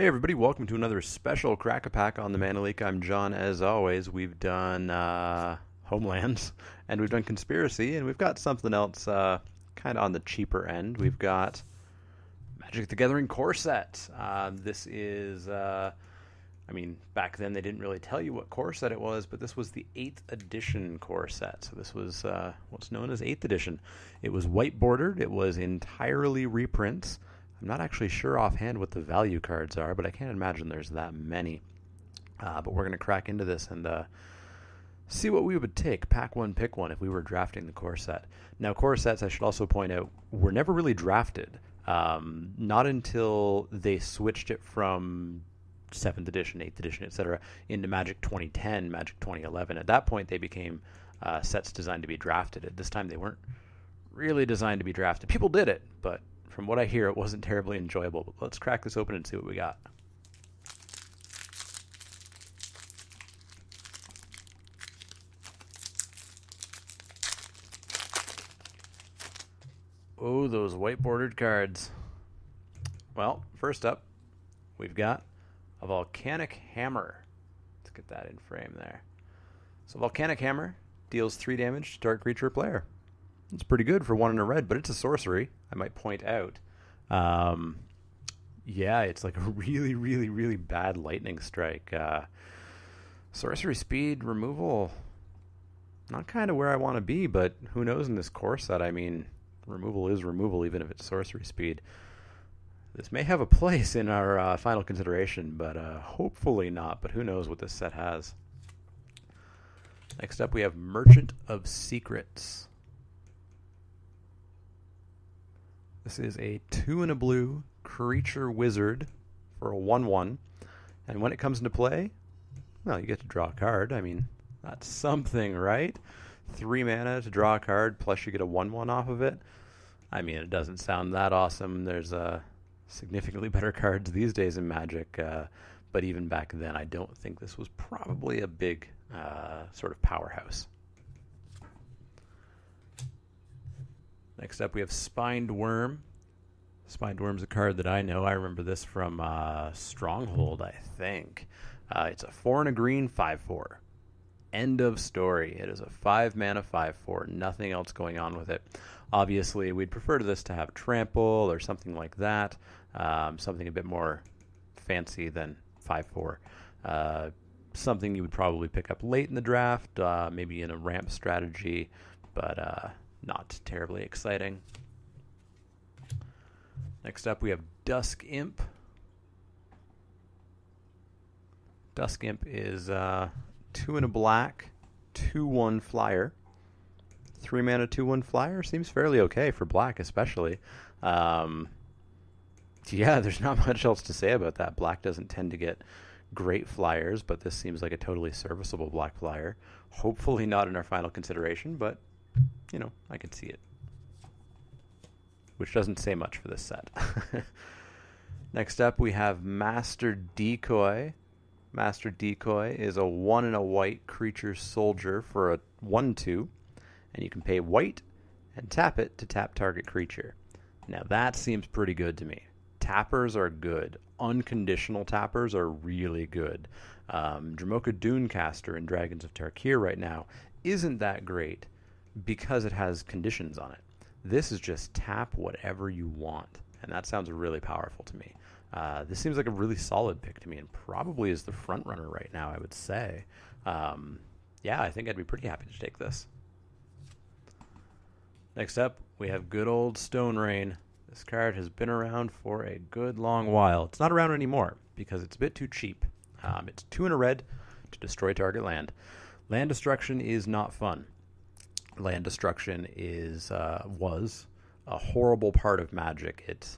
Hey everybody, welcome to another special Crack-A-Pack on the Mana Leak. I'm John. As always, we've done Homelands, and we've done Conspiracy, and we've got something else kind of on the cheaper end. We've got Magic the Gathering core set. This is, back then they didn't really tell you what core set it was, but this was the 8th edition core set. So this was what's known as 8th edition. It was white bordered, it was entirely reprints. I'm not actually sure offhand what the value cards are, but I can't imagine there's that many. But we're going to crack into this and see what we would take, pack one, pick one, if we were drafting the core set. Now, core sets, I should also point out, were never really drafted. Not until they switched it from 7th edition, 8th edition, etc., into Magic 2010, Magic 2011. At that point, they became sets designed to be drafted. At this time, they weren't really designed to be drafted. People did it, but from what I hear, it wasn't terribly enjoyable. But let's crack this open and see what we got. Oh, those white bordered cards. Well, first up, we've got a Volcanic Hammer. Let's get that in frame there. So Volcanic Hammer deals 3 damage to target creature or player. It's pretty good for 1 and a red, but it's a sorcery, I might point out. Yeah, it's like a really, really, really bad lightning strike. Sorcery speed, removal, not kind of where I want to be, but who knows in this core set. I mean, removal is removal, even if it's sorcery speed. This may have a place in our final consideration, but hopefully not, but who knows what this set has. Next up, we have Merchant of Secrets. This is a 2 and a blue creature wizard for a 1/1. And when it comes into play, well, you get to draw a card. I mean, that's something, right? 3 mana to draw a card, plus you get a 1/1 off of it. I mean, it doesn't sound that awesome. There's significantly better cards these days in Magic. But even back then, I don't think this was probably a big sort of powerhouse. Next up, we have Spined Worm. Spined Worm's a card that I know. I remember this from Stronghold, I think. It's a 4 and a green, 5/4. End of story. It is a 5 mana, 5/4. Nothing else going on with it. Obviously, we'd prefer this to have Trample or something like that. Something a bit more fancy than 5/4. Something you would probably pick up late in the draft, maybe in a ramp strategy, but not terribly exciting. Next up, we have Dusk Imp. Dusk Imp is 2 and a black, 2/1 flyer. 3 mana, 2/1 flyer seems fairly okay for black, especially. Yeah, there's not much else to say about that. Black doesn't tend to get great flyers, but this seems like a totally serviceable black flyer. Hopefully not in our final consideration, but you know, I can see it. Which doesn't say much for this set. Next up, we have Master Decoy. Master Decoy is a 1 and a white creature soldier for a 1/2. And you can pay white and tap it to tap target creature. Now that seems pretty good to me. Tappers are good. Unconditional tappers are really good. Dromoka Dunecaster in Dragons of Tarkir right now isn't that great because it has conditions on it. This is just tap whatever you want, and that sounds really powerful to me. This seems like a really solid pick to me, and probably is the front runner right now, I would say. Yeah, I think I'd be pretty happy to take this. Next up, we have good old Stone Rain. This card has been around for a good long while. It's not around anymore because it's a bit too cheap. It's 2 and a red to destroy target land. Land destruction is not fun. Land destruction was a horrible part of Magic. It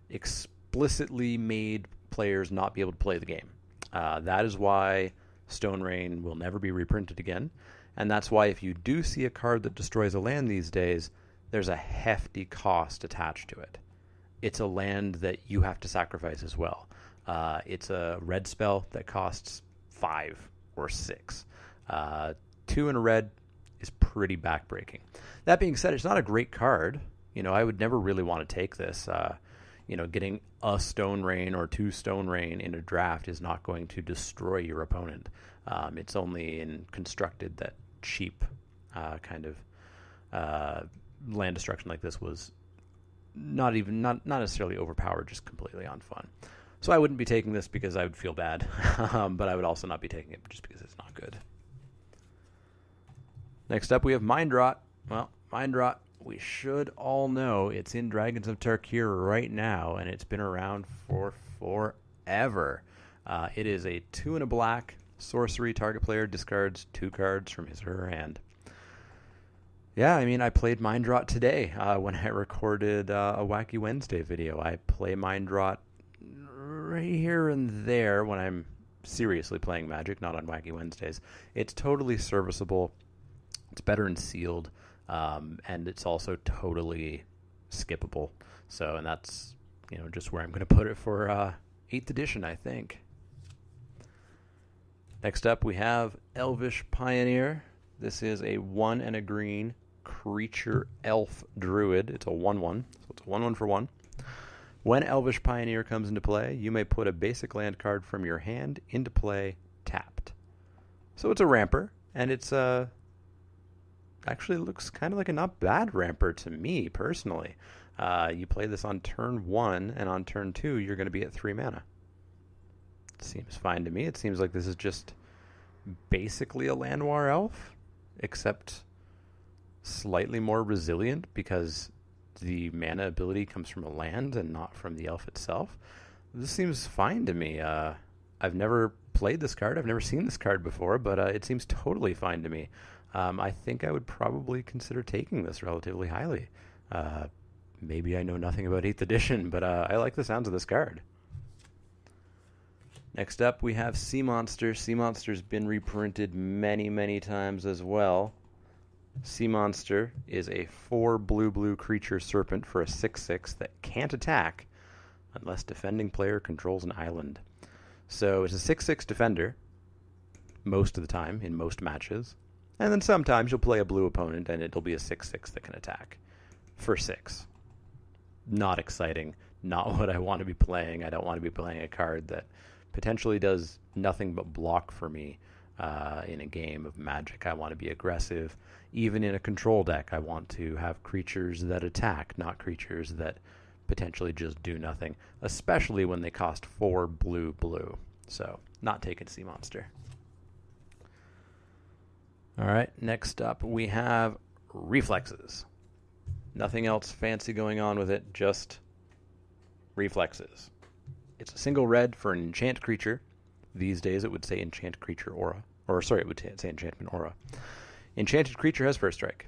explicitly made players not be able to play the game. That is why Stone Rain will never be reprinted again. And that's why if you do see a card that destroys a land these days, there's a hefty cost attached to it. It's a land that you have to sacrifice as well. It's a red spell that costs 5 or 6. 2 and a red is pretty backbreaking. That being said, it's not a great card. You know, I would never really want to take this. getting a Stone Rain or 2 Stone Rain in a draft is not going to destroy your opponent. It's only in constructed that cheap kind of land destruction like this was not necessarily overpowered, just completely on fun. So I wouldn't be taking this because I would feel bad, but I would also not be taking it just because it's not good. Next up, we have Mind Rot. Well, Mind Rot, we should all know it's in Dragons of Tarkir right now, and it's been around for forever. It is a 2 and a black sorcery. Target player discards 2 cards from his or her hand. Yeah, I mean, I played Mind Rot today when I recorded a Wacky Wednesday video. I play Mind Rot right here and there when I'm seriously playing Magic, not on Wacky Wednesdays. It's totally serviceable. It's better in sealed, and it's also totally skippable. So, and that's, just where I'm going to put it for 8th edition, I think. Next up, we have Elvish Pioneer. This is a 1 and a green creature elf druid. It's a 1/1, so it's a 1/1 for 1. When Elvish Pioneer comes into play, you may put a basic land card from your hand into play tapped. So it's a ramper, and it's actually looks kind of like a not bad ramper to me personally. You play this on turn 1, and on turn 2, you're going to be at 3 mana. Seems fine to me. It seems like this is just basically a Llanowar elf, except slightly more resilient because the mana ability comes from a land and not from the elf itself. This seems fine to me. I've never played this card. I've never seen this card before, but it seems totally fine to me. I think I would probably consider taking this relatively highly. Maybe I know nothing about 8th edition, but I like the sounds of this card. Next up, we have Sea Monster. Sea Monster's been reprinted many, many times as well. Sea Monster is a 4 blue creature serpent for a 6/6 that can't attack unless defending player controls an island. So it's a 6/6 defender most of the time in most matches. And then sometimes you'll play a blue opponent and it'll be a 6/6 that can attack for 6. Not exciting. Not what I want to be playing. I don't want to be playing a card that potentially does nothing but block for me in a game of Magic. I want to be aggressive. Even in a control deck, I want to have creatures that attack, not creatures that potentially just do nothing, especially when they cost 4 blue. So, not taking Sea Monster. All right, next up we have Reflexes. Nothing else fancy going on with it, just Reflexes. It's a single red for an enchant creature. These days it would say enchant creature aura. It would say enchantment aura. Enchanted creature has first strike.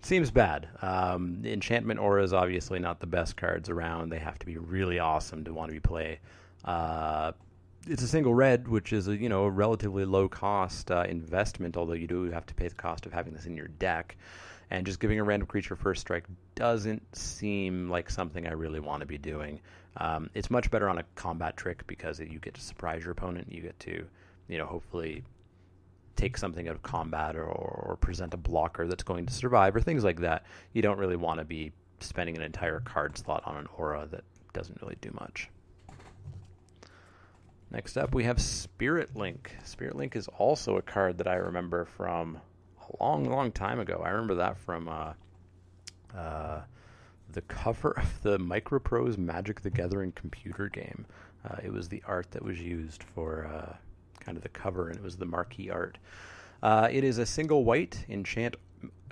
Seems bad. Enchantment aura is obviously not the best cards around. They have to be really awesome to want to be play. It's a single red, which is a relatively low cost investment, although you do have to pay the cost of having this in your deck. And just giving a random creature first strike doesn't seem like something I really want to be doing. It's much better on a combat trick because you get to surprise your opponent. You get to, hopefully take something out of combat or present a blocker that's going to survive or things like that. You don't really want to be spending an entire card slot on an aura that doesn't really do much. Next up, we have Spirit Link. Spirit Link is also a card that I remember from a long, long time ago. I remember that from the cover of the Microprose Magic the Gathering computer game. It was the art that was used for kind of the cover, and it was the marquee art. It is a single white enchant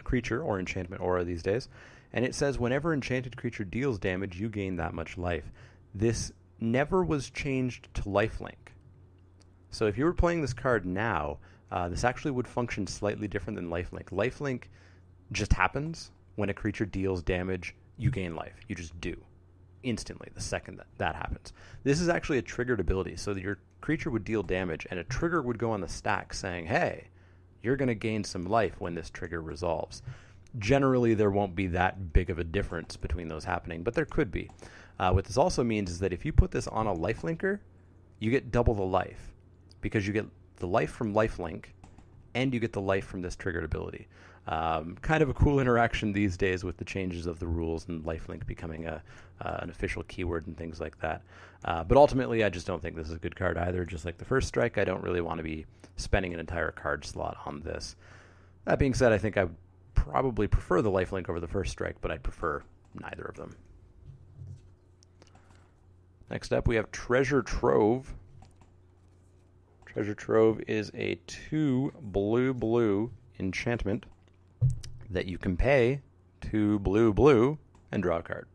creature, or enchantment aura these days, and it says whenever enchanted creature deals damage, you gain that much life. This never was changed to lifelink. So if you were playing this card now, this actually would function slightly different than lifelink. Lifelink just happens when a creature deals damage, you gain life. You just do. Instantly, the second that happens. This is actually a triggered ability, so that your creature would deal damage, and a trigger would go on the stack saying, hey, you're going to gain some life when this trigger resolves. Generally, there won't be that big of a difference between those happening, but there could be. What this also means is that if you put this on a lifelinker, you get double the life, because you get the life from lifelink, and you get the life from this triggered ability. Kind of a cool interaction these days with the changes of the rules and lifelink becoming an official keyword and things like that. But ultimately, I just don't think this is a good card either. Just like the first strike, I don't really want to be spending an entire card slot on this. That being said, I think I would probably prefer the lifelink over the first strike, but I'd prefer neither of them. Next up, we have Treasure Trove. Treasure Trove is a 2 blue enchantment that you can pay 2 blue and draw a card.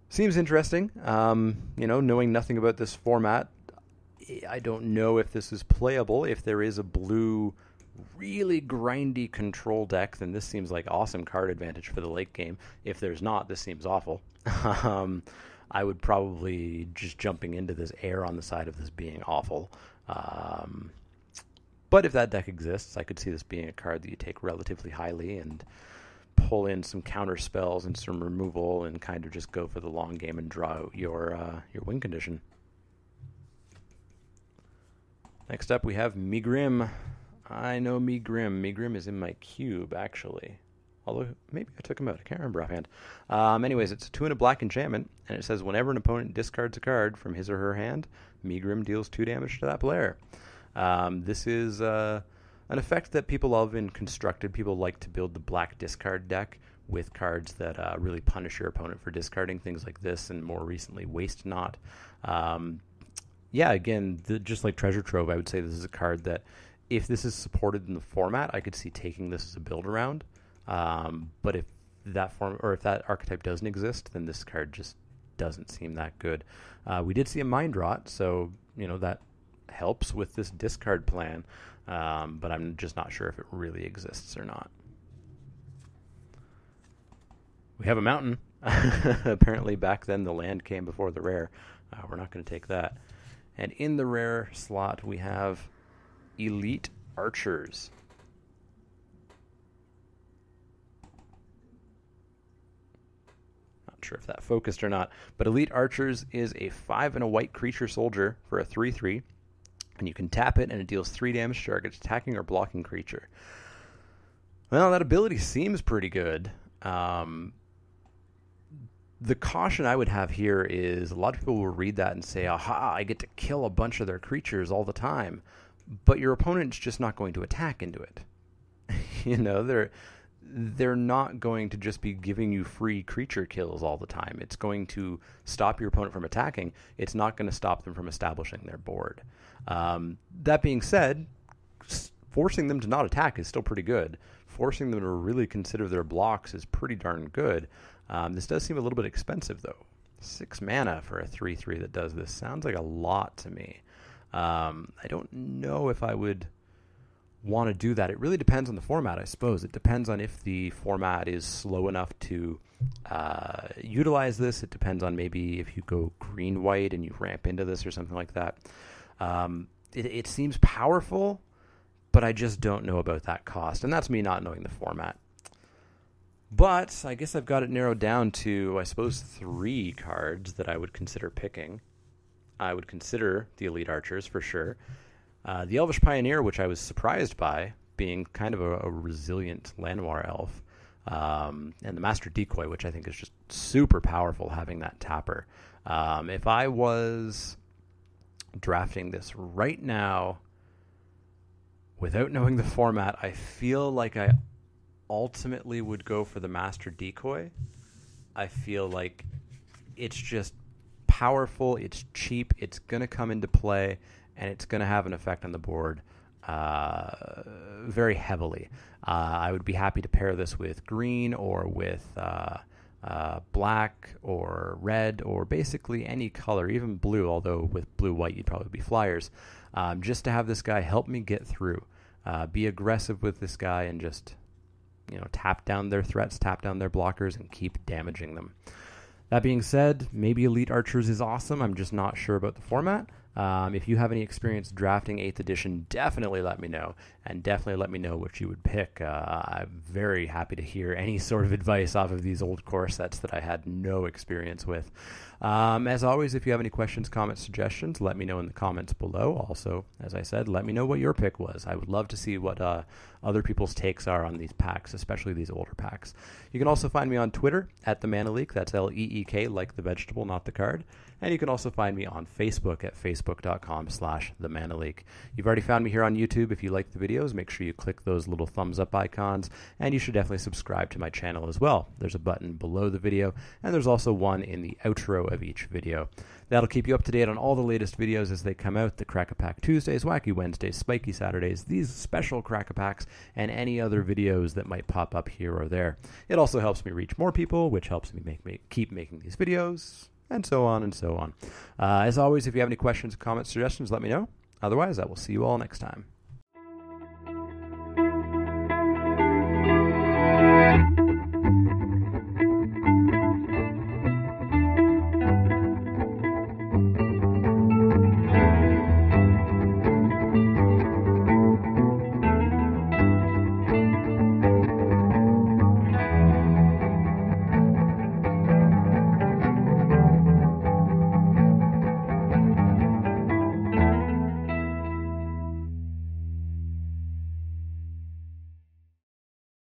Seems interesting. Knowing nothing about this format, I don't know if this is playable. If there is a blue, really grindy control deck, then this seems like awesome card advantage for the late game. If there's not, this seems awful. I would probably just jumping into this err on the side of this being awful. But if that deck exists, I could see this being a card that you take relatively highly and pull in some counter spells and some removal and kind of just go for the long game and draw out your win condition. Next up, we have Megrim. I know Megrim. Megrim is in my cube, actually. Although, maybe I took him out. I can't remember offhand. Anyways, it's a 2 and a black enchantment, and it says whenever an opponent discards a card from his or her hand, Megrim deals 2 damage to that player. This is an effect that people love in Constructed. People like to build the black discard deck with cards that really punish your opponent for discarding, things like this, and more recently, Waste Not. Again, just like Treasure Trove, I would say this is a card that, if this is supported in the format, I could see taking this as a build around. But if that archetype doesn't exist, then this card just doesn't seem that good. We did see a Mind Rot, so that helps with this discard plan, but I'm just not sure if it really exists or not. We have a mountain. Apparently back then the land came before the rare. We're not going to take that. And in the rare slot we have Elite Archers. Not sure if that focused or not, but Elite Archers is a 5 and a white creature soldier for a 3/3, and you can tap it and it deals 3 damage to target attacking or blocking creature. Well, that ability seems pretty good. The caution I would have here is a lot of people will read that and say, aha, I get to kill a bunch of their creatures all the time. But your opponent's just not going to attack into it. They're not going to just be giving you free creature kills all the time. It's going to stop your opponent from attacking. It's not going to stop them from establishing their board. That being said, forcing them to not attack is still pretty good. Forcing them to really consider their blocks is pretty darn good. This does seem a little bit expensive, though. 6 mana for a 3/3 that does this sounds like a lot to me. I don't know if I would want to do that. It really depends on the format, I suppose. It depends on if the format is slow enough to utilize this. It depends on maybe if you go green-white and you ramp into this or something like that. It seems powerful, but I just don't know about that cost. And that's me not knowing the format. But I guess I've got it narrowed down to, I suppose, 3 cards that I would consider picking. I would consider the Elite Archers for sure. The Elvish Pioneer, which I was surprised by, being kind of a resilient Llanowar elf. And the Master Decoy, which I think is just super powerful, having that tapper. If I was drafting this right now, without knowing the format, I feel like I ultimately would go for the Master Decoy. I feel like it's just powerful, it's cheap, it's going to come into play, and it's going to have an effect on the board very heavily. I would be happy to pair this with green or with black or red or basically any color, even blue, although with blue-white you'd probably be flyers, just to have this guy help me get through. Be aggressive with this guy and just tap down their threats, tap down their blockers, and keep damaging them. That being said, maybe Elite Archers is awesome. I'm just not sure about the format. If you have any experience drafting 8th edition, definitely let me know, and definitely let me know what you would pick. I'm very happy to hear any sort of advice off of these old core sets that I had no experience with. As always, if you have any questions, comments, suggestions, let me know in the comments below. Also, as I said, let me know what your pick was. I would love to see what other people's takes are on these packs, especially these older packs. You can also find me on Twitter at the Mana Leak. That's Leek, like the vegetable, not the card. And you can also find me on Facebook at facebook.com/themanaleak. You've already found me here on YouTube. If you like the videos, make sure you click those little thumbs up icons, and you should definitely subscribe to my channel as well. There's a button below the video, and there's also one in the outro of each video. That'll keep you up to date on all the latest videos as they come out, the Crack-A-Pack Tuesdays, Wacky Wednesdays, Spiky Saturdays, these special Crack-A-Packs, and any other videos that might pop up here or there. It also helps me reach more people, which helps me keep making these videos, and so on and so on. As always, if you have any questions, comments, suggestions, let me know. Otherwise, I will see you all next time.